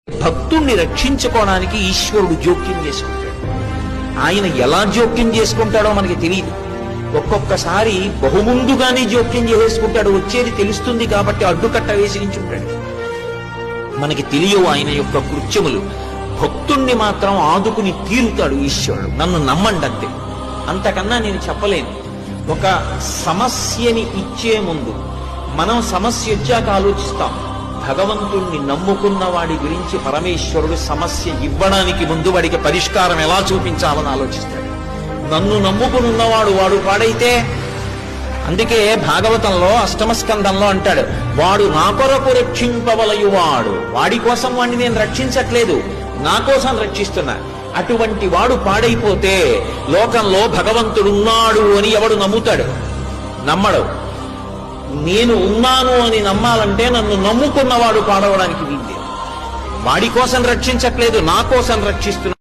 భక్తుణ్ణి రక్షించుకోవడానికి ఈశ్వరుడు జోక్యం చేసుకుంటాడు. ఆయన ఎలా జోక్యం చేసుకుంటాడో మనకి తెలియదు. ఒక్కొక్కసారి బహుముందుగానే జోక్యం చేసుకుంటాడు. వచ్చేది తెలుస్తుంది కాబట్టి అడ్డుకట్ట వేసి నించుంటాడు. మనకి తెలియవు ఆయన యొక్క కృత్యములు. భక్తుణ్ణి మాత్రం ఆదుకుని తీరుతాడు ఈశ్వరుడు. నన్ను నమ్మండి అంతే, అంతకన్నా నేను చెప్పలేను. ఒక సమస్యని ఇచ్చే ముందు మనం సమస్య వచ్చాక ఆలోచిస్తాం. భగవంతుణ్ణి నమ్ముకున్న వాడి గురించి పరమేశ్వరుడు సమస్య ఇవ్వడానికి ముందు వాడికి పరిష్కారం ఎలా చూపించాలని ఆలోచిస్తాడు. నన్ను నమ్ముకునున్నవాడు వాడు పాడైతే, అందుకే భాగవతంలో అష్టమ స్కంధంలో అంటాడు, వాడు నా కొరకు రక్షింపవలయువాడు. వాడి కోసం వాడిని నేను రక్షించట్లేదు, నా కోసం రక్షిస్తున్నా. అటువంటి వాడు పాడైపోతే లోకంలో భగవంతుడున్నాడు అని ఎవడు నమ్ముతాడు? నమ్మడు. నేను ఉన్నాను అని నమ్మాలంటే నన్ను నమ్ముకున్నవాడు పాడవడానికి వీల్లేదు. వాడి కోసం రక్షించట్లేదు, నా కోసం రక్షిస్తున్నా.